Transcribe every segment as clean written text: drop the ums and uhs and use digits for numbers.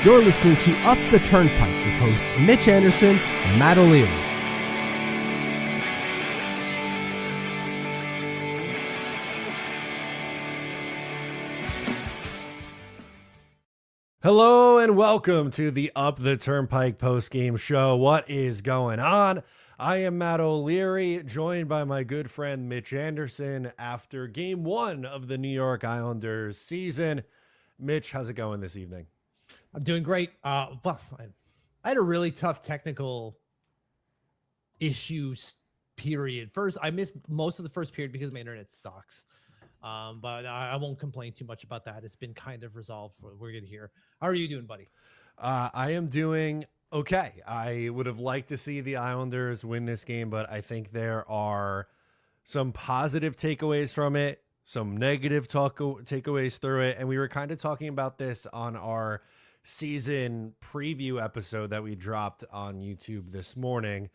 You're listening to Up the Turnpike with hosts Mitch Anderson and Matt O'Leary. Hello and welcome to the Up the Turnpike postgame show. What is going on? I am Matt O'Leary, joined by my good friend Mitch Anderson after game one of the New York Islanders season. Mitch, how's it going this evening? I'm doing great. I had a really tough technical issues period. First, I missed most of the first period because my internet sucks. But I won't complain too much about that. It's been kind of resolved. We're good here. How are you doing, buddy? I am doing okay. I would have liked to see the Islanders win this game, but I think there are some positive takeaways from it, some negative takeaways through it. And we were kind of talking about this on our season preview episode that we dropped on YouTube this morning.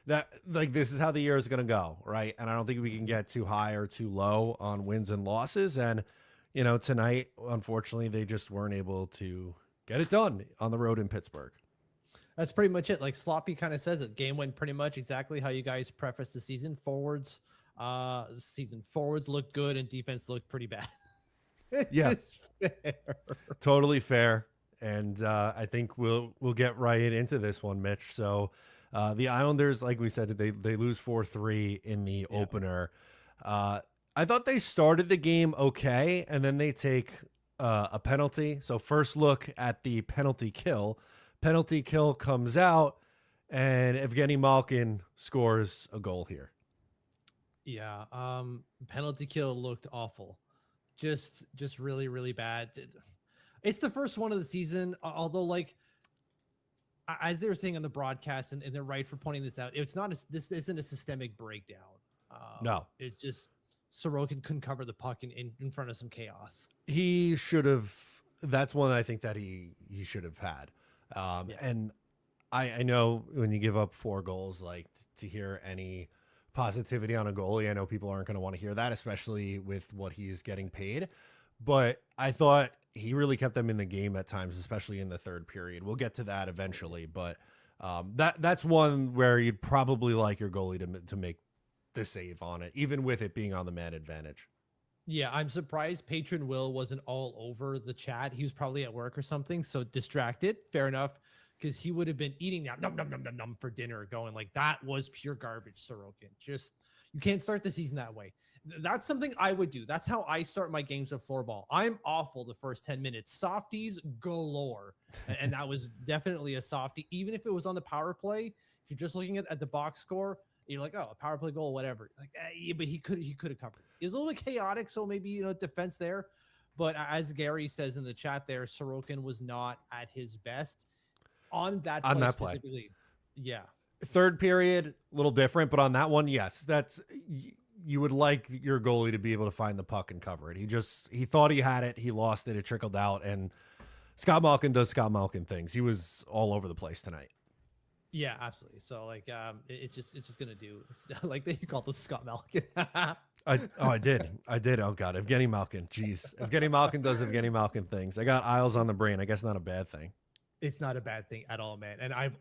That like this is how the year is going to go, right? And I don't think we can get too high or too low on wins and losses. And, you know, tonight, unfortunately, they just weren't able to get it done on the road in Pittsburgh. That's pretty much it. Like Sloppy kind of says it. Game went pretty much exactly how you guys prefaced the season. Forwards looked good and defense looked pretty bad. Yeah, fair. Totally fair. And I think we'll get right into this one, Mitch. So. The Islanders, like we said, they lose 4-3 in the opener. I thought they started the game okay, and then they take a penalty. So first look at the penalty kill. Penalty kill comes out, and Evgeny Malkin scores a goal here. Yeah, penalty kill looked awful. Just really, really bad. It's the first one of the season, although like, as they were saying on the broadcast, and they're right for pointing this out, this isn't a systemic breakdown. No. It's just Sroken couldn't cover the puck in front of some chaos. He should have. That's one I think that he should have had. And I know when you give up 4 goals, like to hear any positivity on a goalie, I know people aren't going to want to hear that, especially with what he is getting paid. But I thought he really kept them in the game at times, especially in the third period. We'll get to that eventually, but that's one where you'd probably like your goalie to make the save on it, even with it being on the man advantage. Yeah, I'm surprised Patron Will wasn't all over the chat. He was probably at work or something, so distracted. Fair enough, because he would have been eating that num for dinner, going like, that was pure garbage, Sorokin. Just, you can't start the season that way. That's something I would do. That's how I start my games of floorball. I'm awful the first 10 minutes. Softies galore. And that was definitely a softie. Even if it was on the power play, if you're just looking at the box score, you're like, oh, a power play goal, whatever. Like, yeah, but he could have covered it. It was a little bit chaotic, so maybe, defense there. But as Gary says in the chat there, Sorokin was not at his best on that play. Yeah. Third period, a little different, but on that one, yes, that's... You would like your goalie to be able to find the puck and cover it. He thought he had it. He lost it. It trickled out. And Scott Malkin does Scott Malkin things. He was all over the place tonight. Yeah, absolutely. So like, it's just going to do. It's like they called him Scott Malkin. I did. Oh God. Evgeny Malkin. Jeez. Evgeny Malkin does Evgeny Malkin things. I got Isles on the brain. I guess not a bad thing. It's not a bad thing at all, man. And I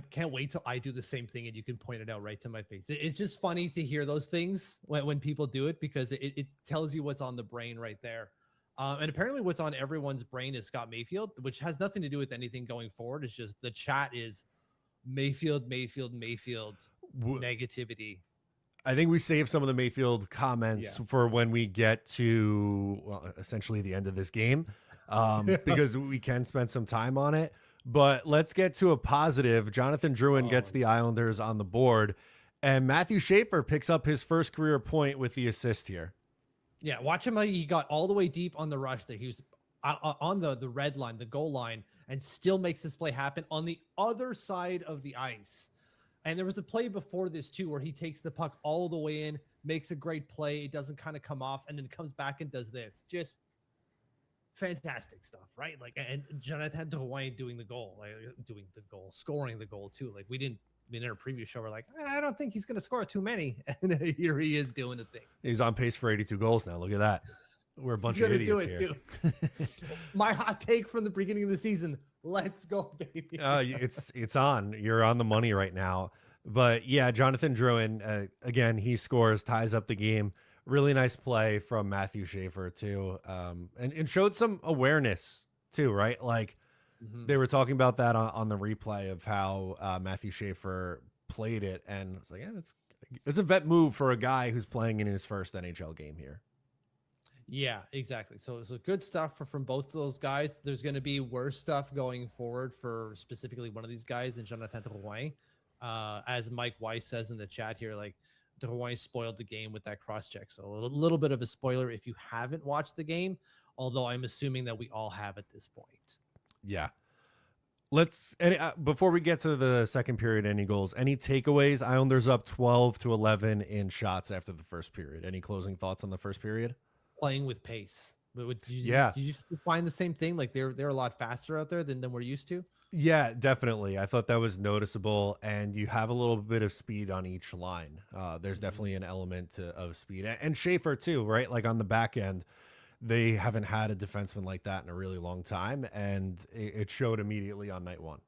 can't wait till I do the same thing and you can point it out right to my face. It's just funny to hear those things when people do it, because it tells you what's on the brain right there. And apparently what's on everyone's brain is Scott Mayfield, which has nothing to do with anything going forward. It's just the chat is Mayfield negativity. I think we saved some of the Mayfield comments for when we get to essentially the end of this game, because we can spend some time on it. But let's get to a positive. Jonathan Drouin gets the Islanders on the board, and Matthew Schaefer picks up his first career point with the assist here. Yeah, watch him. He got all the way deep on the rush there. He was on the red line, the goal line, and still makes this play happen on the other side of the ice. And there was a play before this too, where he takes the puck all the way in, makes a great play. It doesn't kind of come off, and then comes back and does this. Just fantastic stuff, right? Like, and Jonathan Drouin scoring the goal too. Like, we didn't in our previous show, we're like, I don't think he's going to score too many. And here he is doing the thing. He's on pace for 82 goals now. Look at that. We're a bunch He's of gonna do idiots it here. too. My hot take from the beginning of the season. Let's go, baby. It's on. You're on the money right now. But yeah, Jonathan Drouin, again, he scores, ties up the game. Really nice play from Matthew Schaefer too, and showed some awareness too, right? Like they were talking about that on the replay of how Matthew Schaefer played it, and it's like, yeah, it's a vet move for a guy who's playing in his first NHL game here. Yeah, exactly. So good stuff from both of those guys. There's going to be worse stuff going forward for specifically one of these guys, and Jonathan Drouin. As Mike Weiss says in the chat here, like Drouin spoiled the game with that cross check. So a little bit of a spoiler if you haven't watched the game, although I'm assuming that we all have at this point. Yeah. Before we get to the second period, any goals, any takeaways? Islanders up 12-11 in shots after the first period. Any closing thoughts on the first period? Playing with pace. Did you find the same thing? Like they're a lot faster out there than we're used to? Yeah, definitely. I thought that was noticeable, and you have a little bit of speed on each line. There's definitely an element of speed, and Schaefer too, right? Like on the back end, they haven't had a defenseman like that in a really long time, and it showed immediately on night one.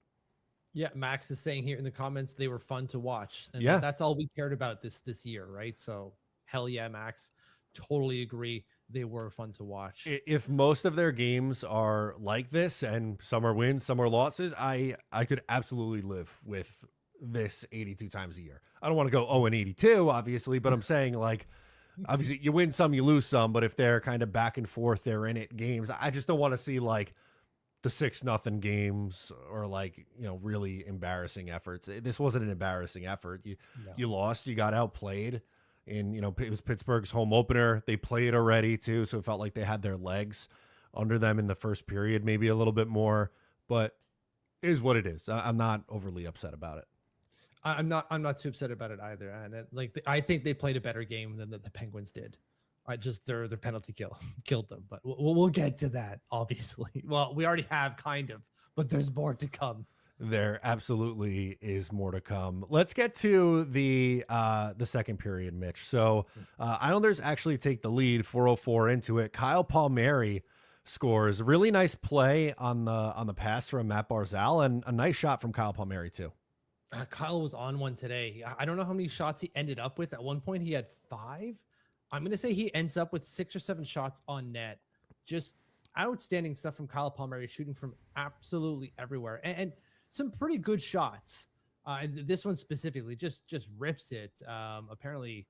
Yeah, Max is saying here in the comments they were fun to watch, and yeah, that's all we cared about this year, right? So hell yeah, Max, totally agree. They were fun to watch. If most of their games are like this, and some are wins, some are losses, I could absolutely live with this 82 times a year. I don't want to go 0-82, obviously, but I'm saying, like, obviously you win some, you lose some, but if they're kind of back and forth, they're in it games. I just don't want to see like the 6-0 games or like, really embarrassing efforts. This wasn't an embarrassing effort. You lost, you got outplayed. And, it was Pittsburgh's home opener. They played already, too, so it felt like they had their legs under them in the first period, maybe a little bit more. But it is what it is. I'm not overly upset about it. I'm not too upset about it either. And I think they played a better game than the Penguins did. Their penalty killed them. But we'll get to that, obviously. Well, we already have kind of, but there's more to come. There absolutely is more to come. Let's get to the second period, Mitch. So Islanders actually take the lead, 4:04 into it. Kyle Palmieri scores. Really nice play on the pass from Matt Barzal, and a nice shot from Kyle Palmieri too. Kyle was on one today. I don't know how many shots he ended up with. At one point, he had 5. I'm going to say he ends up with 6 or 7 shots on net. Just outstanding stuff from Kyle Palmieri, shooting from absolutely everywhere. And some pretty good shots. And this one specifically just rips it. Apparently,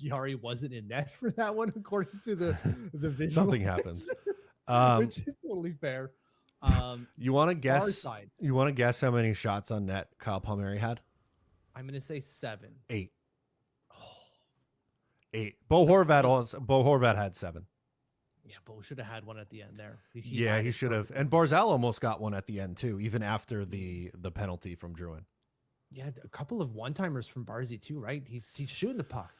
Yari wasn't in net for that one, according to the visual. Something happens. Which is totally fair. You want to guess? You want to guess how many shots on net Kyle Palmieri had? I'm going to say 7. 8. 8. Bo Horvat had 7. Yeah, but we should have had one at the end there. He should have. And Barzal almost got one at the end too, even after the penalty from Drouin. Yeah, a couple of one-timers from Barzy too, right? He's shooting the puck.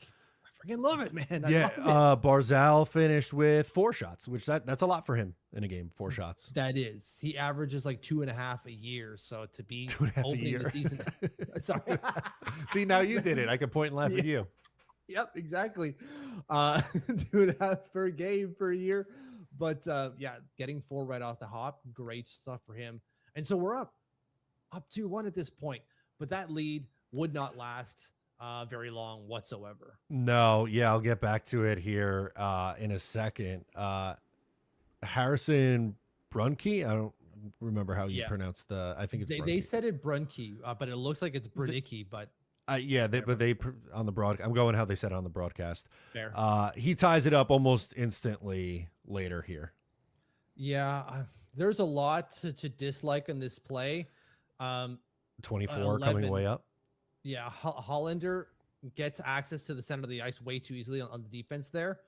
I freaking love it, man. Barzal finished with 4 shots, which that's a lot for him in a game. 4 shots. That is. He averages like 2.5 a year. So to be 2.5 opening the season. Sorry. See, now you did it. I could point and laugh at you. Yep, exactly. 2.5 per game per year. But getting 4 right off the hop, great stuff for him. And so we're up 2-1 at this point. But that lead would not last very long whatsoever. No, I'll get back to it here in a second. Harrison Brunke, I don't remember how you pronounce I think it's they said it Brunke, but it looks like it's Brunicki, but they on the broadcast. I'm going how they said it on the broadcast. Fair. He ties it up almost instantly later here. Yeah, there's a lot to dislike in this play. 24 coming way up. Yeah, Hollander gets access to the center of the ice way too easily on the defense there.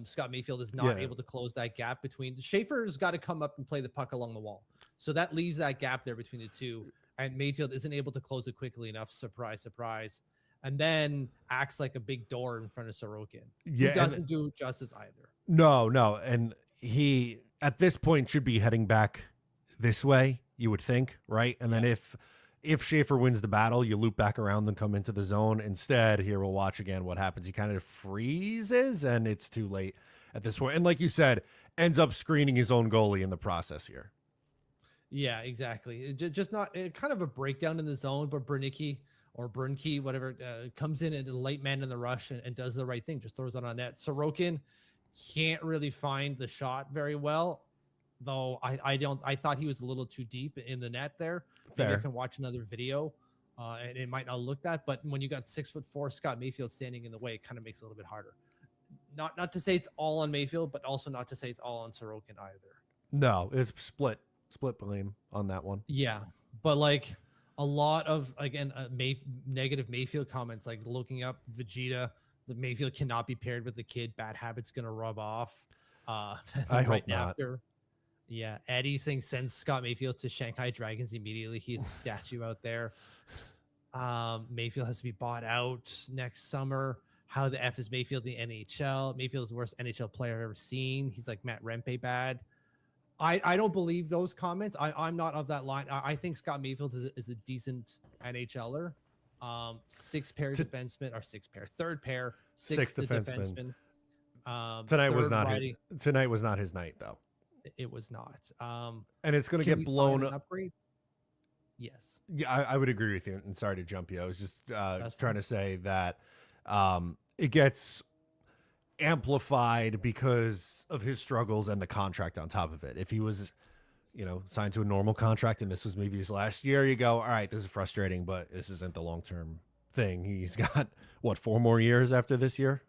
Scott Mayfield is not able to close that gap between. Schaefer's got to come up and play the puck along the wall. So that leaves that gap there between the two. And Mayfield isn't able to close it quickly enough. Surprise, surprise. And then acts like a big door in front of Sroken. Who doesn't do justice either. No. And he, at this point, should be heading back this way, you would think, right? And then if Schaefer wins the battle, you loop back around and come into the zone. Instead, here we'll watch again what happens. He kind of freezes, and it's too late. at this point. And like you said, ends up screening his own goalie in the process here. Yeah, exactly. Just not kind of a breakdown in the zone, but Bernicki or Bernke, whatever, comes in and the late man in the rush and does the right thing, just throws it on net. Sorokin can't really find the shot very well, though I thought he was a little too deep in the net there. Maybe I can watch another video and it might not look that, but when you got 6'4" Scott Mayfield standing in the way, it kind of makes it a little bit harder. Not to say it's all on Mayfield, but also not to say it's all on Sorokin either. No, it's split blame on that one. Yeah, but like a lot of, again, negative Mayfield comments, like looking up Vegeta, the Mayfield cannot be paired with the kid. Bad habits going to rub off. I hope not. Yeah, Eddie saying sends Scott Mayfield to Shanghai Dragons immediately. He's a statue out there. Mayfield has to be bought out next summer. How the F is Mayfield in the NHL? Mayfield is the worst NHL player I've ever seen. He's like Matt Rempe bad. I don't believe those comments. I'm not of that line. I think Scott Mayfield is a decent NHLer. Third pair, sixth defenseman. Tonight was not his night though. It was not. And it's going to get blown up. Yes. Yeah, I would agree with you. And sorry to jump you. I was just trying to say that it gets amplified because of his struggles and the contract on top of it. If he was, signed to a normal contract and this was maybe his last year, you go, all right, this is frustrating, but this isn't the long-term thing. He's got 4 more years after this year?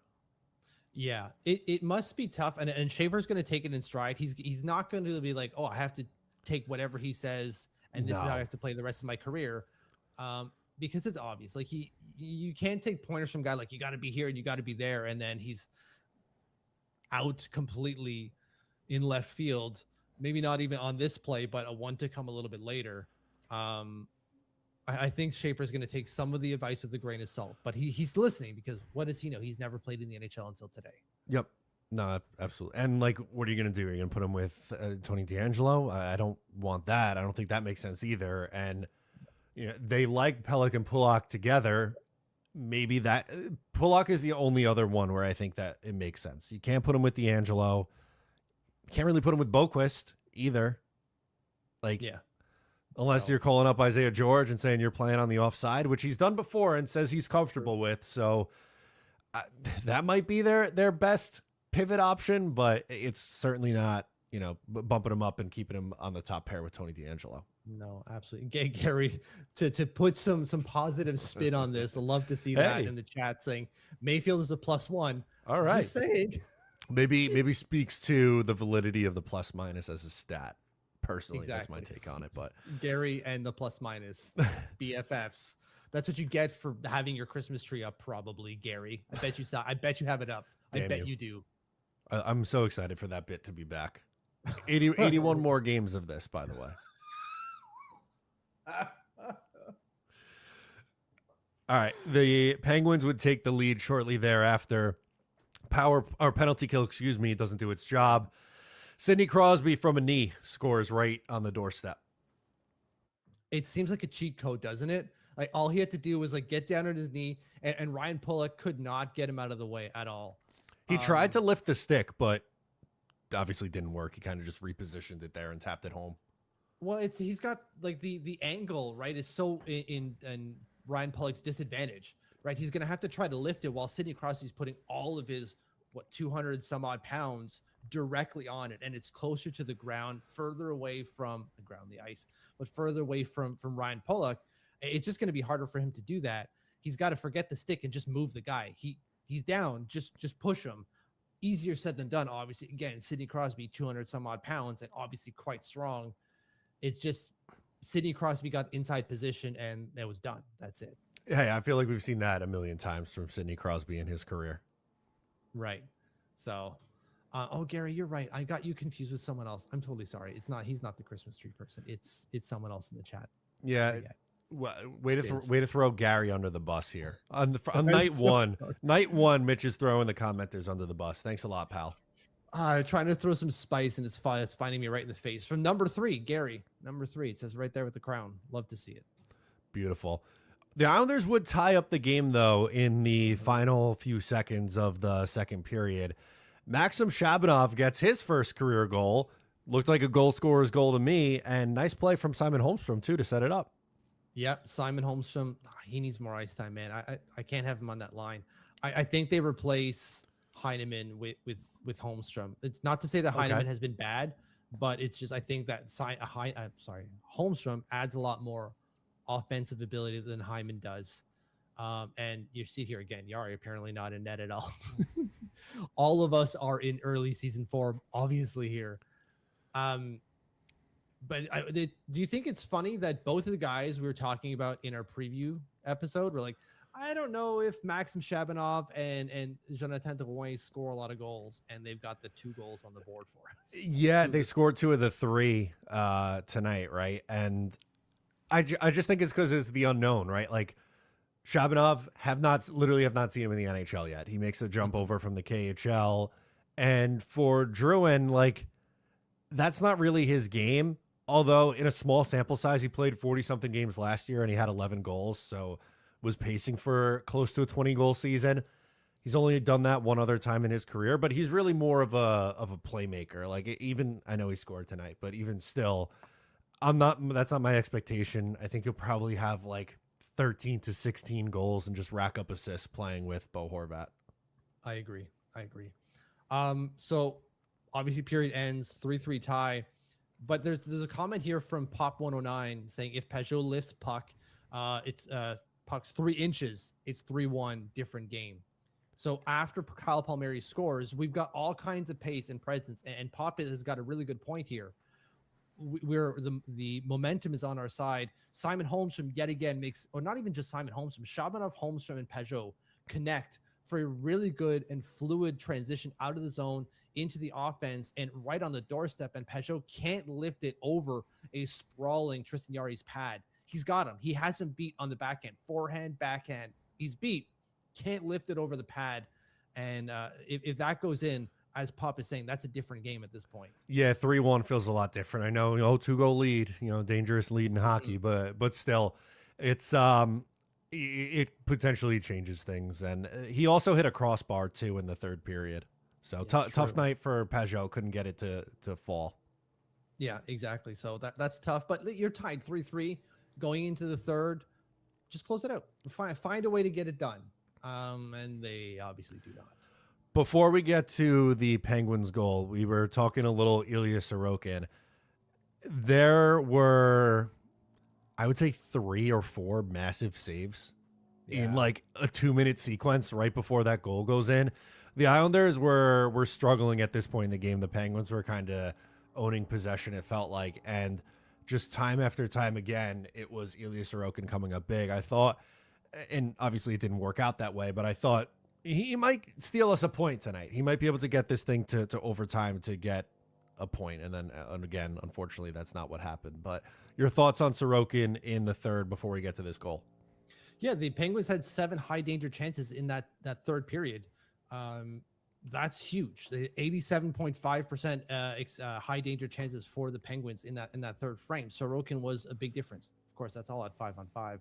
Yeah, it must be tough. And Schaefer's going to take it in stride. He's not going to be like, oh, I have to take whatever he says and this is how I have to play the rest of my career. Because it's obvious. Like you can't take pointers from a guy like you got to be here and you got to be there, and then he's out completely in left field. Maybe not even on this play, but a one to come a little bit later. I think Schaefer's going to take some of the advice with a grain of salt, but he's listening because what does he know? He's never played in the NHL until today. Yep. No, absolutely. And like, what are you going to do? Are you going to put him with Tony DeAngelo? I don't want that. I don't think that makes sense either. And they like Pelech and Pulock together. Maybe that Pulock is the only other one where I think that it makes sense. You can't put him with DeAngelo. Can't really put him with Boquist either. Like, yeah. Unless you're calling up Isaiah George and saying you're playing on the offside, which he's done before and says he's comfortable with. So that might be their best pivot option, but it's certainly not, bumping him up and keeping him on the top pair with Tony DeAngelo. No, absolutely. Gary, to put some positive spin on this, I'd love to see that in the chat saying Mayfield is a +1. All right. Just saying. Maybe speaks to the validity of the plus minus as a stat. Personally, That's my take on it. But Gary and the plus minus BFFs. That's what you get for having your Christmas tree up, probably, Gary. I bet you have it up. I bet you do. I'm so excited for that bit to be back. 81 more games of this, by the way. All right. The Penguins would take the lead shortly thereafter. Penalty kill, doesn't do its job. Sidney Crosby from a knee scores right on the doorstep. It seems like a cheat code, doesn't it? Like all he had to do was like get down on his knee, and Ryan Pulock could not get him out of the way at all. He tried to lift the stick, but obviously didn't work. He kind of just repositioned it there and tapped it home. Well, he's got like the angle, right, is so in Ryan Pulock's disadvantage, right? He's going to have to try to lift it while Sidney Crosby's putting all of his 200 some odd pounds directly on it, and it's closer to the ground, further away from the ice, but further away from Ryan Pulock. It's just going to be harder for him to do that. He's got to forget the stick and just move the guy. He's down, just push him. Easier said than done, obviously. Again, Sidney Crosby, 200 some odd pounds, and obviously quite strong. It's just Sidney Crosby got inside position, and it was done. That's it. Hey, I feel like we've seen that a million times from Sidney Crosby in his career. Right. So, Gary, you're right. I got you confused with someone else. I'm totally sorry. He's not the Christmas tree person. It's someone else in the chat. Yeah. Well, way to throw Gary under the bus here on night one. Night one, Mitch is throwing the commenters under the bus. Thanks a lot, pal. Trying to throw some spice, and it's finding me right in the face. From number 3, Gary. Number 3. It says right there with the crown. Love to see it. Beautiful. The Islanders would tie up the game, though, in the final few seconds of the second period. Maxim Shabanov gets his first career goal. Looked like a goal scorer's goal to me, and nice play from Simon Holmstrom too to set it up. Yep, Simon Holmstrom, he needs more ice time, man. I can't have him on that line. I think they replace Heineman with Holmstrom. It's not to say that Heineman has been bad, but it's just I think that Holmstrom adds a lot more offensive ability than Hyman does. And you see here again, Yari apparently not in net at all. All of us are in early season form, obviously here. But do you think it's funny that both of the guys we were talking about in our preview episode were like, I don't know if Maxim Shabanov and Jonathan Drouin score a lot of goals, and they've got the 2 goals on the board for us. Yeah, they scored 2 of the 3 tonight, right? And I just think it's because it's the unknown, right? Like Shabanov have not seen him in the NHL yet. He makes the jump over from the KHL, and for Drouin, like that's not really his game. Although in a small sample size, he played 40-something games last year and he had 11 goals, so was pacing for close to a 20-goal season. He's only done that one other time in his career, but he's really more of a playmaker. Like even I know he scored tonight, but even still, that's not my expectation. I think he'll probably have like 13 to 16 goals and just rack up assists playing with Bo Horvat. I agree. So obviously period ends 3-3 tie. But there's a comment here from Pop 109 saying if Pajot lifts puck, it's puck's 3 inches, it's 3-1, different game. So after Kyle Palmieri scores, we've got all kinds of pace and presence, and Pop has got a really good point here. The momentum is on our side. Simon Holmstrom yet again makes, or not even just Simon Holmstrom, Shabanov, Holmstrom, and Pajot connect for a really good and fluid transition out of the zone into the offense and right on the doorstep, and Pajot can't lift it over a sprawling Tristan Jarry's pad. He's got him. He has him beat on the backhand, forehand, backhand. He's beat. Can't lift it over the pad. And if that goes in, as Pop is saying, that's a different game at this point. Yeah, 3-1 feels a lot different. I know, 2-goal lead, dangerous lead in hockey, but still, it's it potentially changes things. And he also hit a crossbar too in the third period. So tough night for Pajot. Couldn't get it to fall. Yeah, exactly. So that's tough. But you're tied 3-3 going into the third. Just close it out. Find a way to get it done. And they obviously do not. Before we get to the Penguins goal, we were talking a little Ilya Sorokin. There were, I would say, 3 or 4 massive saves in like a 2-minute sequence right before that goal goes in. The Islanders were struggling at this point in the game. The Penguins were kind of owning possession, it felt like. And just time after time again, it was Ilya Sorokin coming up big. I thought, and obviously it didn't work out that way, but I thought he might steal us a point tonight. He might be able to get this thing to overtime to get a point. And then, and again, unfortunately, that's not what happened. But your thoughts on Sorokin in the third before we get to this goal? Yeah, the Penguins had 7 high-danger chances in that third period. That's huge. The 87.5% high danger chances for the Penguins in that third frame. Sorokin was a big difference. Of course, that's all at 5-on-5.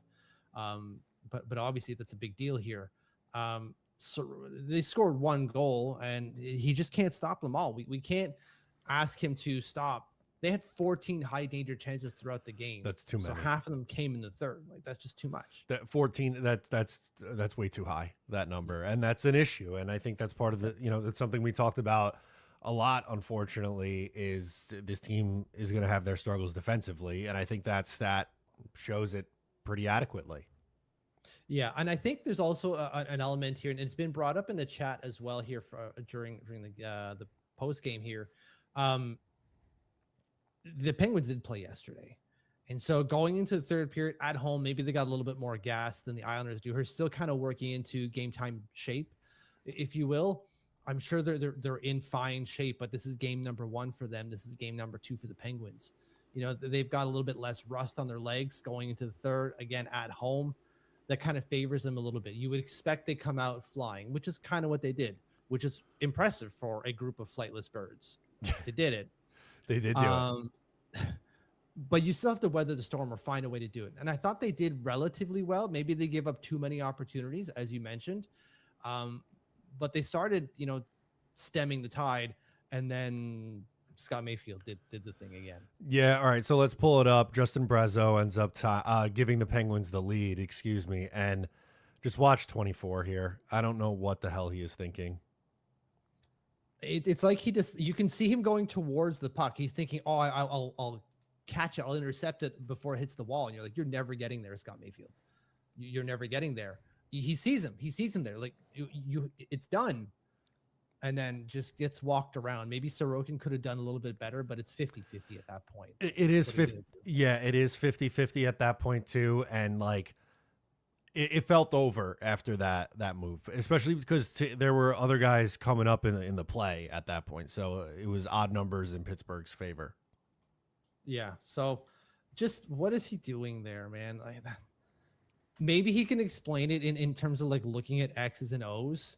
But obviously that's a big deal here. So they scored 1 goal and he just can't stop them all. We can't ask him to stop. They had 14 high danger chances throughout the game. That's too many. So half of them came in the third. Like that's just too much. That 14, that's way too high, that number. And that's an issue. And I think that's part of the, it's something we talked about a lot, unfortunately, is this team is going to have their struggles defensively. And I think that stat shows it pretty adequately. Yeah, and I think there's also an element here, and it's been brought up in the chat as well here during the post game here. The Penguins did play yesterday. And so going into the third period at home, maybe they got a little bit more gas than the Islanders do. They're still kind of working into game time shape, if you will. I'm sure they're in fine shape, but this is game number 1 for them. This is game number 2 for the Penguins. They've got a little bit less rust on their legs going into the third, again, at home. That kind of favors them a little bit. You would expect they come out flying, which is kind of what they did, which is impressive for a group of flightless birds. They did it. They did do it. But you still have to weather the storm or find a way to do it. And I thought they did relatively well. Maybe they gave up too many opportunities, as you mentioned. But they started, stemming the tide, and then Scott Mayfield did the thing again. Yeah, all right, so let's pull it up. Justin Brazeau ends up giving the Penguins the lead, and just watch 24 here. I don't know what the hell he is thinking. It's like you can see him going towards the puck. He's thinking, oh, I'll catch it. I'll intercept it before it hits the wall. And you're like, you're never getting there, Scott Mayfield. You're never getting there. He sees him. He sees him there. Like it's done. And then just gets walked around. Maybe Sroken could have done a little bit better, but it's 50-50 at that point. It is 50. Yeah, it is 50-50 at that point too. And like, it felt over after that move, especially because there were other guys coming up in the play at that point. So it was odd numbers in Pittsburgh's favor. Yeah. So just what is he doing there, man? Like, maybe he can explain it in terms of like looking at X's and O's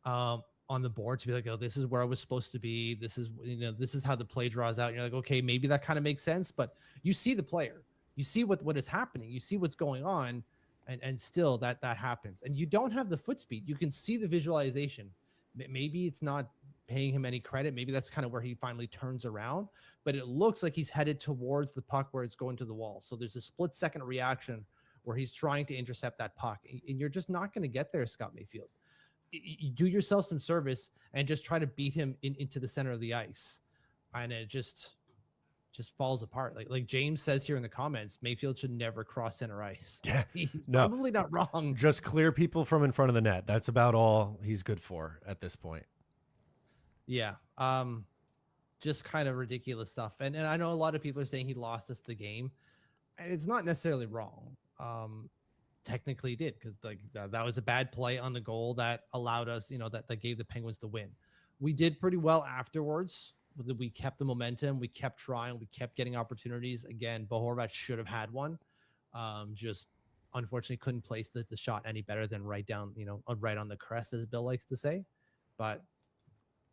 on the board to be like, oh, this is where I was supposed to be. This is how the play draws out. And you're like, okay, maybe that kind of makes sense. But you see the player, you see what is happening, you see what's going on. And still that happens. And you don't have the foot speed. You can see the visualization. Maybe it's not paying him any credit. Maybe that's kind of where he finally turns around. But it looks like he's headed towards the puck where it's going to the wall. So there's a split-second reaction where he's trying to intercept that puck. And you're just not going to get there, Scott Mayfield. You do yourself some service and just try to beat him into the center of the ice. And it just falls apart. Like James says here in the comments, Mayfield should never cross center ice. Yeah, he's probably not wrong. Just clear people from in front of the net. That's about all he's good for at this point. Yeah. Just kind of ridiculous stuff. And I know a lot of people are saying he lost us the game. And it's not necessarily wrong. Technically he did, because like that was a bad play on the goal that allowed us, that gave the Penguins the win. We did pretty well afterwards. We kept the momentum. We kept trying. We kept getting opportunities. Again, Bo Horvat should have had one. Just unfortunately couldn't place the shot any better than right down, right on the crest, as Bill likes to say. But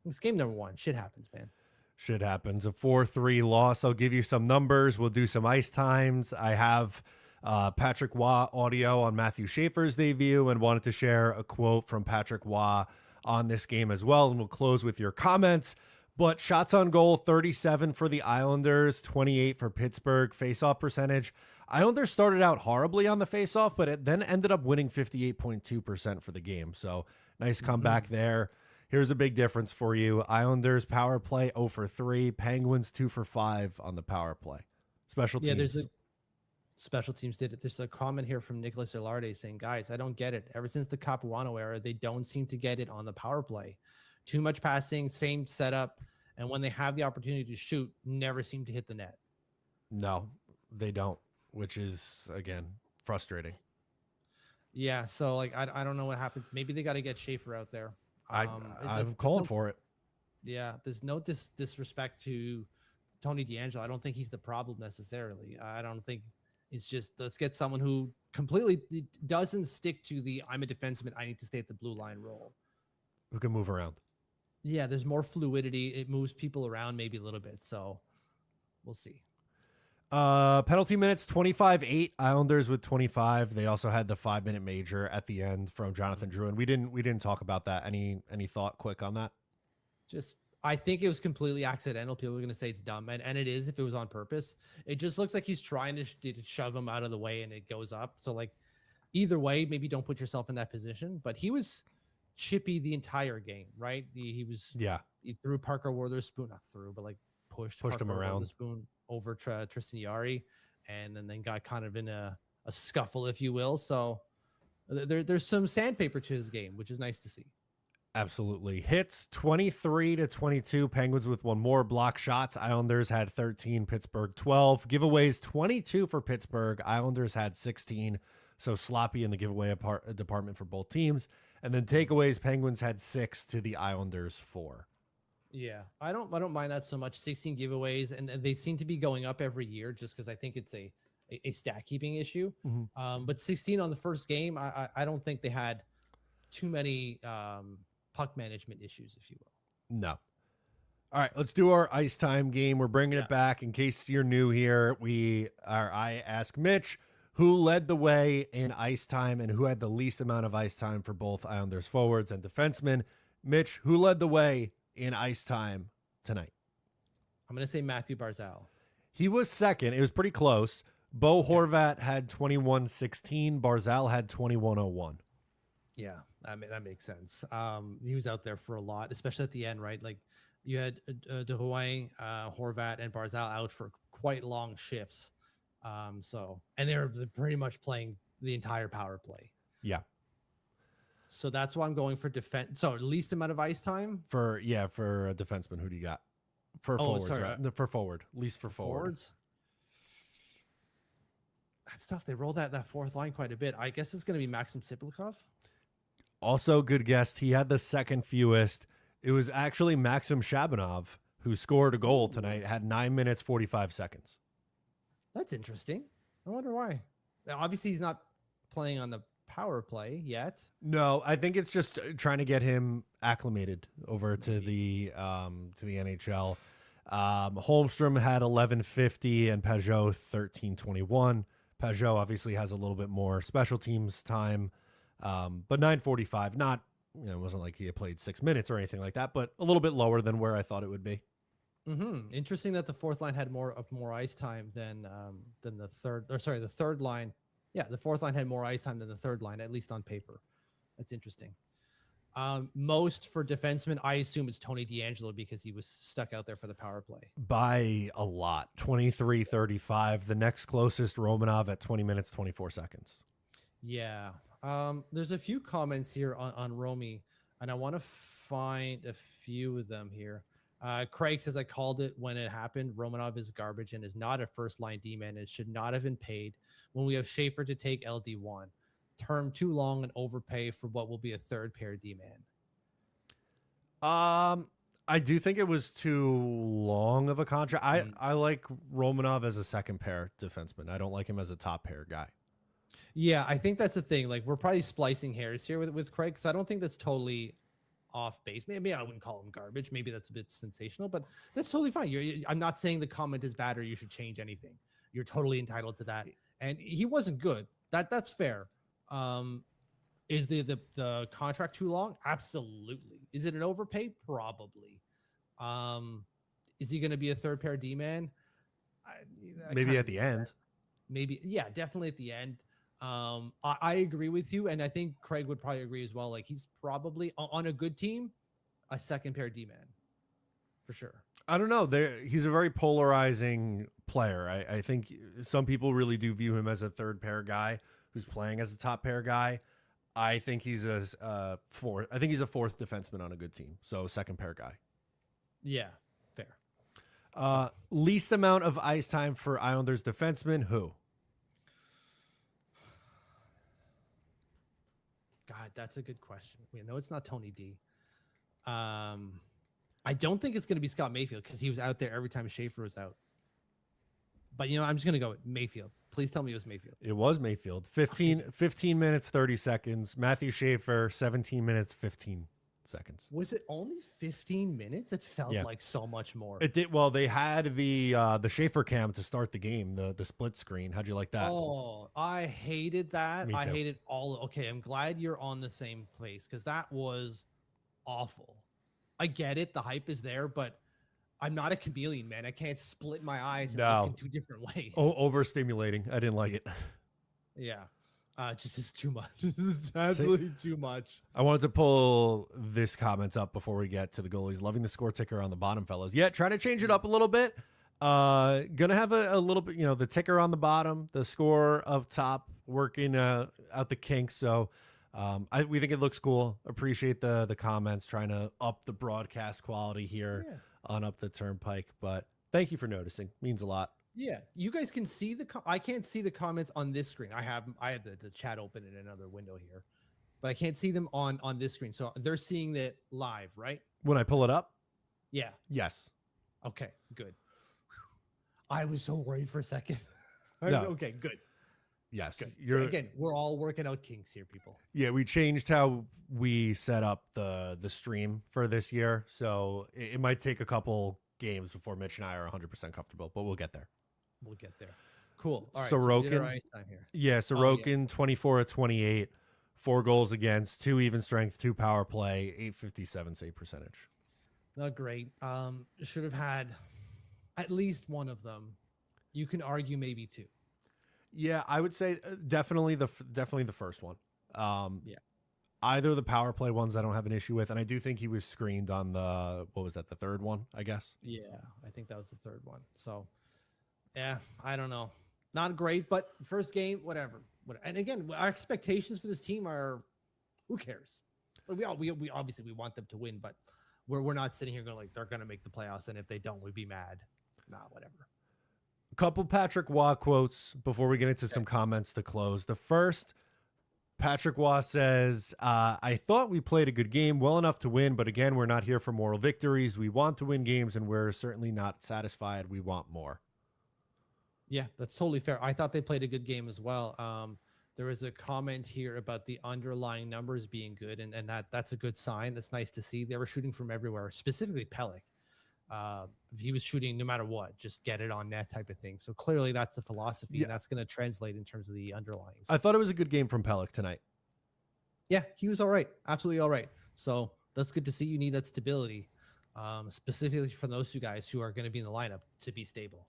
it's game number one. Shit happens, man. Shit happens. A 4-3 loss. I'll give you some numbers. We'll do some ice times. I have Patrick Waugh audio on Matthew Schaefer's debut and wanted to share a quote from Patrick Waugh on this game as well. And we'll close with your comments. But shots on goal, 37 for the Islanders, 28 for Pittsburgh. Faceoff percentage, Islanders started out horribly on the faceoff, but it then ended up winning 58.2% for the game. So nice comeback there. Here's a big difference for you. Islanders power play 0 for 3, Penguins 2 for 5 on the power play. Special teams. Special teams did it. There's a comment here from Nicholas Ilarde saying, guys, I don't get it. Ever since the Capuano era, they don't seem to get it on the power play. Too much passing, same setup, and when they have the opportunity to shoot, never seem to hit the net. No, they don't, which is, again, frustrating. Yeah, so like I don't know what happens. Maybe they got to get Schaefer out there. I've called for it. Yeah, there's no disrespect to Tony DeAngelo. I don't think he's the problem necessarily. I don't think it's just, let's get someone who completely doesn't stick to the I'm a defenseman, I need to stay at the blue line role. Who can move around. Yeah, there's more fluidity. It moves people around maybe a little bit. So we'll see. Penalty minutes, 25-8. Islanders with 25. They also had the 5-minute major at the end from Jonathan Drouin. We didn't talk about that. Any thought quick on that? Just, I think it was completely accidental. People are going to say it's dumb, and it is if it was on purpose. It just looks like he's trying to shove him out of the way, and it goes up. So like, either way, maybe don't put yourself in that position. But he was chippy the entire game, right? He threw Parker Wotherspoon, not through, but like pushed him around, Wotherspoon over Tristan Jarry, and then got kind of in a scuffle, if you will. So there's some sandpaper to his game, which is nice to see. Absolutely. Hits 23-22. Penguins with one more. Block shots, Islanders had 13, Pittsburgh 12. Giveaways 22 for Pittsburgh. Islanders had 16. So sloppy in the giveaway department for both teams. And then takeaways, Penguins had 6 to the Islanders 4. Yeah, I don't mind that so much. 16 giveaways, and they seem to be going up every year just because I think it's a stat keeping issue. But 16 on the first game, I don't think they had too many puck management issues, if you will. No. All right, let's do our ice time game. We're bringing it back. In case you're new here, I ask Mitch who led the way in ice time and who had the least amount of ice time for both Islanders forwards and defensemen. Mitch, who led the way in ice time tonight? I'm going to say Matthew Barzal. He was second. It was pretty close. Bo Horvat had 21-16. Barzal had 21-01. Yeah, that makes sense. He was out there for a lot, especially at the end, right? Like you had Drouin, Horvat, and Barzal out for quite long shifts. And they're pretty much playing the entire power play. Yeah. So that's why I'm going for defense. So least amount of ice time For a defenseman. Who do you got? For forwards, right? For forward. Least for forwards. That's tough. They roll that fourth line quite a bit. I guess it's going to be Maxim Siplikov. Also, good guess. He had the second fewest. It was actually Maxim Shabanov who scored a goal tonight, had 9 minutes, 45 seconds. That's interesting. I wonder why. Now, obviously, he's not playing on the power play yet. No, I think it's just trying to get him acclimated over to the NHL. Holmstrom had 11:50 and Pajot 13:21. Pajot obviously has a little bit more special teams time, but 9:45. Not, it wasn't like he had played 6 minutes or anything like that, but a little bit lower than where I thought it would be. Interesting that the fourth line had more ice time than the third. Or sorry, the third line. Yeah, the fourth line had more ice time than the third line, at least on paper. That's interesting. Most for defensemen, I assume it's Tony DeAngelo because he was stuck out there for the power play. By a lot, 23:35. The next closest, Romanov at 20 minutes, 24 seconds. Yeah. There's a few comments here on Romy, and I want to find a few of them here. Craig says, I called it when it happened. Romanov is garbage and is not a first-line D-man and should not have been paid when we have Schaefer to take LD1. Term too long and overpay for what will be a third-pair D-man. I do think it was too long of a contract. I like Romanov as a second-pair defenseman. I don't like him as a top-pair guy. Yeah, I think that's the thing. Like, we're probably splicing hairs here with Craig because I don't think that's totally off base. Maybe I wouldn't call him garbage. Maybe that's a bit sensational, but that's totally fine. I'm not saying the comment is bad or you should change anything. You're totally entitled to that. And he wasn't good. That's fair. Is the contract too long? Absolutely. Is it an overpay? Probably. Is he going to be a third pair D-man? Maybe at the end. Maybe. Yeah, definitely at the end. I agree with you, and I think Craig would probably agree as well. Like, he's probably on a good team, a second pair D-man for sure. I don't know. He's a very polarizing player. I think some people really do view him as a third pair guy who's playing as a top pair guy. I think he's a fourth. I think he's a fourth defenseman on a good team. So second pair guy. Yeah, fair. Least amount of ice time for Islanders defenseman, who? God, that's a good question. We know it's not Tony D. I don't think it's going to be Scott Mayfield because he was out there every time Schaefer was out. But, I'm just going to go with Mayfield. Please tell me it was Mayfield. It was Mayfield. 15 minutes, 30 seconds. Matthew Schaefer, 17 minutes, 15 seconds. Was it only 15 minutes? It felt like so much more. It did. Well, they had the Schaefer cam to start the game, the split screen. How'd you like that? Oh, I hated that. Me too. I hated all. Okay, I'm glad you're on the same place because that was awful. I get it. The hype is there, but I'm not a chameleon, man. I can't split my eyes and look in two different ways. Overstimulating. I didn't like it. Yeah. Just is too much. This is absolutely too much. I wanted to pull this comments up before we get to the goalies. Loving the score ticker on the bottom, fellas. Yeah, trying to change it up a little bit. Gonna have a little bit, the ticker on the bottom, the score up top, working out the kinks. So we think it looks cool. Appreciate the comments, trying to up the broadcast quality here on Up the Turnpike. But thank you for noticing. Means a lot. Yeah, you guys can see I can't see the comments on this screen. I had the chat open in another window here, but I can't see them on this screen. So they're seeing it live, right? When I pull it up? Yeah. Yes. Okay, good. I was so worried for a second. No. Okay, good. Yes. Good. So again, we're all working out kinks here, people. Yeah, we changed how we set up the stream for this year. So it might take a couple games before Mitch and I are 100% comfortable, but we'll get there. We'll get there. Cool. All right. Sorokin. So we did our ice time here. Yeah, Sorokin, 24 of 28, 4 goals against, 2 even strength, 2 power play, 857 save percentage. Not great. Should have had at least one of them. You can argue maybe two. Yeah, I would say definitely the first one. Yeah. Either of the power play ones I don't have an issue with, and I do think he was screened on the the third one, I guess. Yeah, I think that was the third one. So, yeah, I don't know. Not great, but first game, whatever. And again, our expectations for this team are, who cares? We obviously we want them to win, but we're not sitting here going like they're going to make the playoffs, and if they don't, we'd be mad. Nah, whatever. A couple Patrick Waugh quotes before we get into some comments to close. The first, Patrick Waugh says, I thought we played a good game, well enough to win, but again, we're not here for moral victories. We want to win games, and we're certainly not satisfied. We want more. Yeah, that's totally fair. I thought they played a good game as well. There was a comment here about the underlying numbers being good, and that's a good sign. That's nice to see. They were shooting from everywhere, specifically Pellick. He was shooting no matter what, just get it on net type of thing. So clearly that's the philosophy, and that's going to translate in terms of the underlying. I thought it was a good game from Pellick tonight. Yeah, he was all right. Absolutely all right. So that's good to see. You need that stability, specifically for those two guys who are going to be in the lineup to be stable.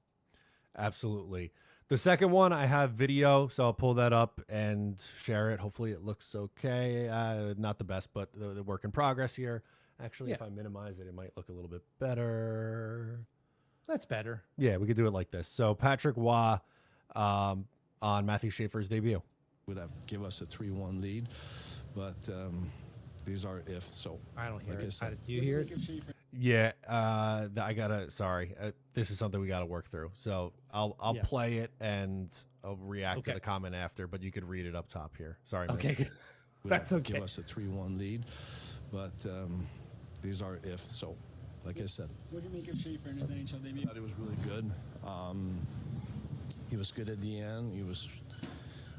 Absolutely. The second one, I have video, so I'll pull that up and share it. Hopefully it looks okay. Not the best, but the work in progress here. Actually, if I minimize it, it might look a little bit better. That's better. Yeah, we could do it like this. So Patrick Waugh on Matthew Schaefer's debut. Would have give us a 3-1 lead, but these are ifs. So I don't hear like it. Do you hear it? Yeah, I gotta. Sorry, this is something we gotta work through. So I'll play it and I'll react to the comment after. But you could read it up top here. Sorry. Okay, Mitch. that's okay. Give us a 3-1 lead, but these are ifs. So, like I said, what do you make of Schaefer in his NHL debut? I thought it was really good. He was good at the end. He was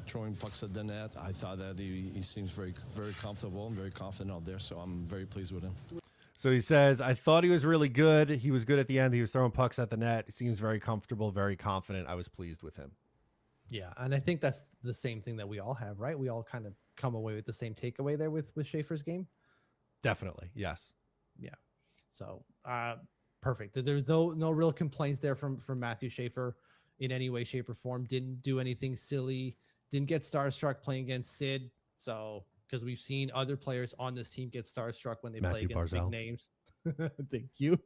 throwing pucks at the net. I thought that he seems very, very comfortable and very confident out there. So I'm very pleased with him. So he says, I thought he was really good. He was good at the end. He was throwing pucks at the net. He seems very comfortable, very confident. I was pleased with him. Yeah, and I think that's the same thing that we all have, right? We all kind of come away with the same takeaway there with Schaefer's game. Definitely, yes. Yeah. So perfect. There's no real complaints there from Matthew Schaefer in any way, shape, or form. Didn't do anything silly. Didn't get starstruck playing against Sid. So because we've seen other players on this team get starstruck when they play against big names. Thank you.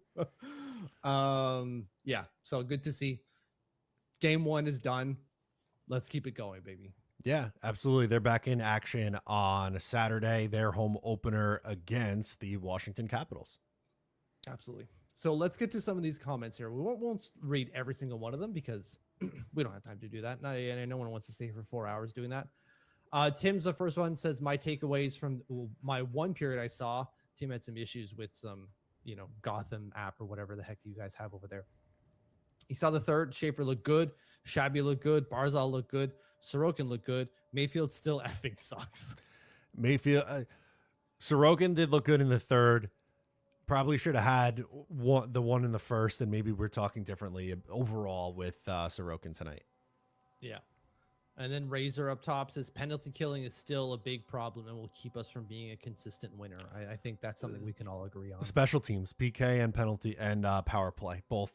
Yeah. So good to see. Game one is done. Let's keep it going, baby. Yeah, absolutely. They're back in action on Saturday, their home opener against the Washington Capitals. Absolutely. So let's get to some of these comments here. We won't read every single one of them because we don't have time to do that. No one wants to stay for 4 hours doing that. Tim's the first one, says my takeaways from my one period I saw. Tim had some issues with some, Gotham app or whatever the heck you guys have over there. He saw the third. Schaefer looked good. Shabby looked good. Barzal looked good. Sroken looked good. Mayfield still effing sucks. Mayfield, Sroken did look good in the third. Probably should have had the one in the first, and maybe we're talking differently overall with Sroken tonight. Yeah. And then Razor up top says penalty killing is still a big problem and will keep us from being a consistent winner. I think that's something we can all agree on. Special teams, PK and penalty and power play, both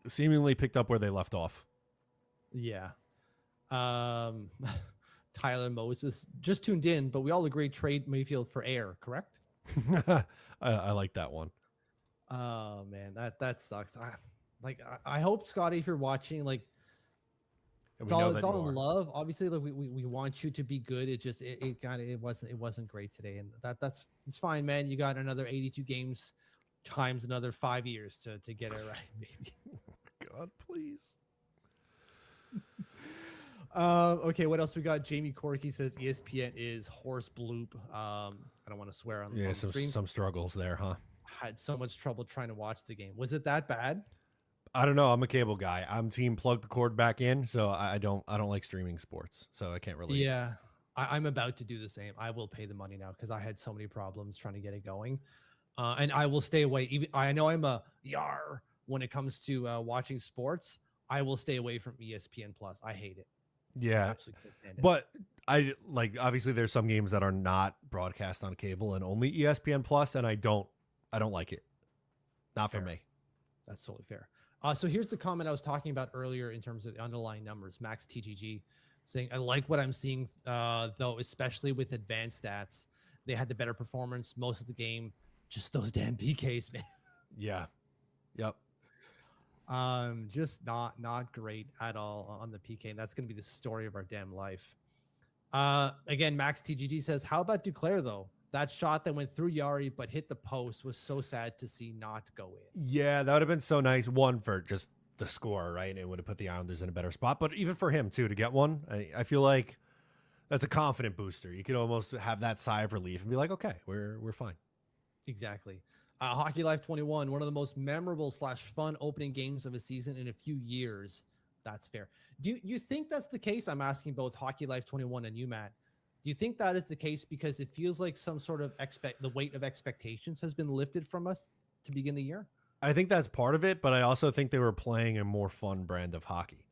seemingly picked up where they left off. Yeah. Tyler Moses just tuned in, but we all agree trade Mayfield for air, correct? I like that one. Oh man, that sucks. I hope, Scotty, if you're watching, like, it's all in love. Obviously, like we want you to be good. It wasn't great today, and it's fine, man. You got another 82 games times another 5 years to get it right, baby. God, please. Okay, what else we got? Jamie Corky says ESPN is horse bloop. I don't want to swear on the stream. Some struggles there, huh? Had so much trouble trying to watch the game. Was it that bad? I don't know. I'm a cable guy. I'm team plug the cord back in, so I don't like streaming sports, so I can't really. Yeah, I'm about to do the same. I will pay the money now because I had so many problems trying to get it going, and I will stay away. Even I know I'm a yar when it comes to watching sports. I will stay away from ESPN Plus. I hate it. Yeah, but I like obviously there's some games that are not broadcast on cable and only ESPN Plus, and I don't like it. Not for Fair. me. That's totally fair. So here's the comment I was talking about earlier in terms of the underlying numbers. Max TGG saying, I like what I'm seeing, though, especially with advanced stats. They had the better performance most of the game. Just those damn PKs, man. Yeah. Yep. Just not great at all on the PK. And that's going to be the story of our damn life. Again, Max TGG says, how about Duclair, though? That shot that went through Yari but hit the post was so sad to see not go in. Yeah, that would have been so nice. One, for just the score, right? It would have put the Islanders in a better spot. But even for him, too, to get one, I feel like that's a confident booster. You could almost have that sigh of relief and be like, okay, we're fine. Exactly. Hockey Life 21, one of the most memorable / fun opening games of a season in a few years. That's fair. Do you think that's the case? I'm asking both Hockey Life 21 and you, Matt. Do you think that is the case because it feels like some sort of the weight of expectations has been lifted from us to begin the year? I think that's part of it, but I also think they were playing a more fun brand of hockey.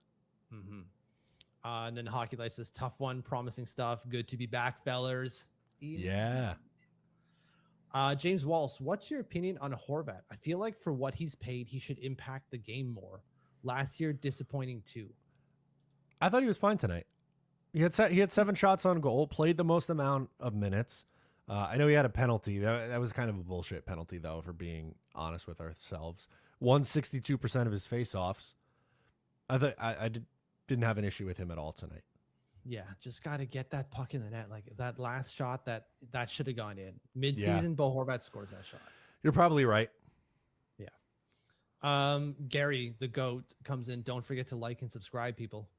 Mm-hmm. And then Hockey Life says, tough one, promising stuff. Good to be back, fellers. Yeah. James Walsh, what's your opinion on Horvat? I feel like for what he's paid, he should impact the game more. Last year, disappointing too. I thought he was fine tonight. He had 7 shots on goal, played the most amount of minutes. I know he had a penalty. That was kind of a bullshit penalty, though, if we're being honest with ourselves. Won 62% of his faceoffs. I didn't have an issue with him at all tonight. Yeah, just got to get that puck in the net. Like that last shot that should have gone in. Mid-season, Bo Horvat scores that shot. You're probably right. Yeah. Gary, the GOAT, comes in. Don't forget to like and subscribe, people.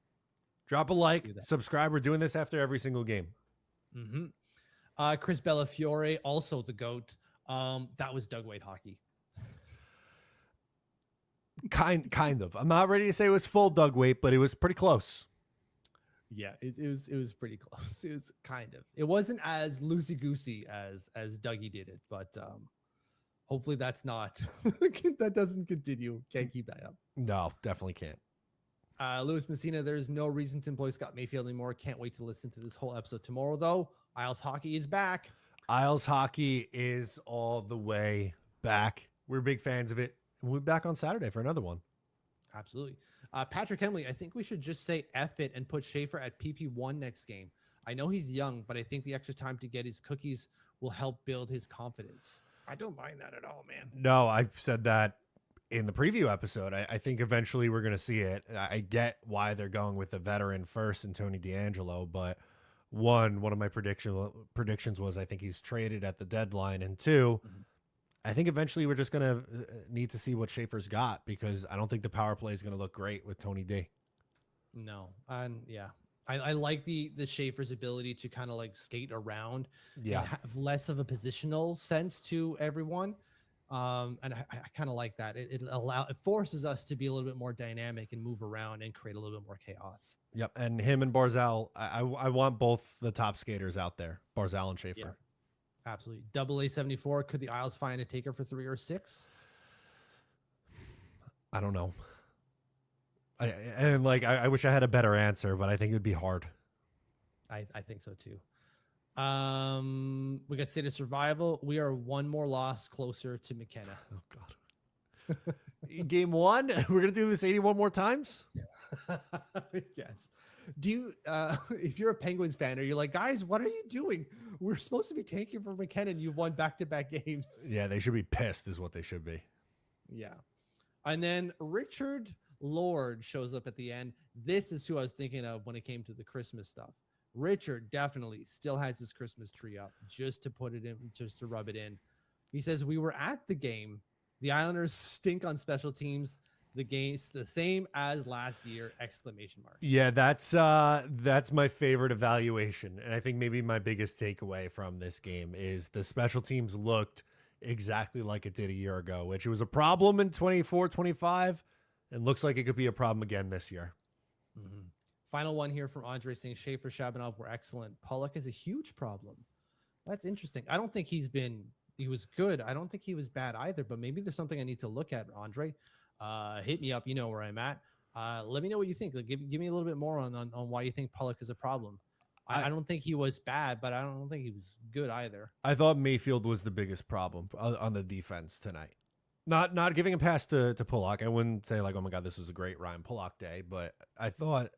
Drop a like, subscribe. We're doing this after every single game. Mm-hmm. Chris Bellafiore, also the GOAT. That was Doug Wade hockey. Kind of. I'm not ready to say it was full Doug Wade, but it was pretty close. Yeah, it was pretty close. It was kind of. It wasn't as loosey goosey as Dougie did it, but hopefully that's not that doesn't continue. Can't keep that up. No, definitely can't. Louis Messina, there's no reason to employ Scott Mayfield anymore. Can't wait to listen to this whole episode tomorrow, though. Isles Hockey is back. Isles Hockey is all the way back. We're big fans of it. And we'll be back on Saturday for another one. Absolutely. Patrick Hemley, I think we should just say F it and put Schaefer at PP1 next game. I know he's young, but I think the extra time to get his cookies will help build his confidence. I don't mind that at all, man. No, I've said that in the preview episode. I think eventually we're going to see it. I get why they're going with the veteran first and Tony DeAngelo, but one of my predictions was I think he's traded at the deadline, and two, I think eventually we're just going to need to see what Schaefer's got, because I don't think the power play is going to look great with Tony D. No. And yeah, I like the Schaefer's ability to kind of like skate around and have less of a positional sense to everyone. And I kind of like that. It forces us to be a little bit more dynamic and move around and create a little bit more chaos. Yep. And him and Barzal, I want both the top skaters out there, Barzal and Schaefer. Yeah. Absolutely. Double A74. Could the Isles find a taker for 3 or 6? I don't know. I wish I had a better answer, but I think it would be hard. I think so too. We got State of Survival. We are one more loss closer to McKenna. Oh God. Game 1. We're gonna do this 81 more times. Yes. Do you if you're a Penguins fan, are you like, guys, what are you doing? We're supposed to be tanking for McKinnon. You've won back-to-back games. Yeah, they should be pissed is what they should be. Yeah. And then Richard Lord shows up at the end. This is who I was thinking of when it came to the Christmas stuff. Richard definitely still has his Christmas tree up just to put it in, just to rub it in. He says, we were at the game. The Islanders stink on special teams. The game's the same as last year, ! Yeah, that's my favorite evaluation. And I think maybe my biggest takeaway from this game is the special teams looked exactly like it did a year ago, which was a problem in 24-25 and looks like it could be a problem again this year. Mm-hmm. Final one here from Andre saying Schaefer, Shabanov were excellent. Pollock is a huge problem. That's interesting. I don't think he was good. I don't think he was bad either, but maybe there's something I need to look at, Andre. Hit me up. You know where I'm at. Let me know what you think. Like, give me a little bit more on why you think Pollock is a problem. I don't think he was bad, but I don't think he was good either. I thought Mayfield was the biggest problem on the defense tonight. Not giving a pass to Pulock. I wouldn't say like, oh my God, this was a great Ryan Pulock day, but I thought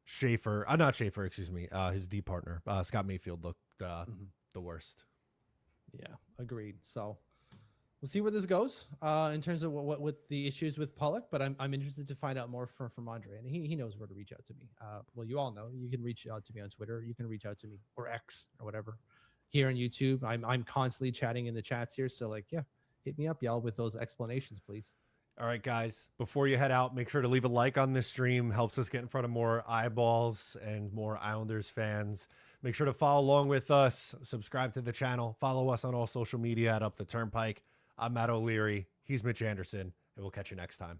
Schaefer, not Schaefer, excuse me, his D partner, Scott Mayfield looked the worst. Yeah, agreed. So we'll see where this goes in terms of what with the issues with Pollock, but I'm interested to find out more from Andre, and he knows where to reach out to me. Well, you all know you can reach out to me on Twitter, you can reach out to me or X or whatever here on YouTube. I'm constantly chatting in the chats here, so like hit me up, y'all, with those explanations, please. All right, guys, before you head out, make sure to leave a like on this stream. Helps us get in front of more eyeballs and more Islanders fans. Make sure to follow along with us. Subscribe to the channel. Follow us on all social media at Up the Turnpike. I'm Matt O'Leary. He's Mitch Anderson, and we'll catch you next time.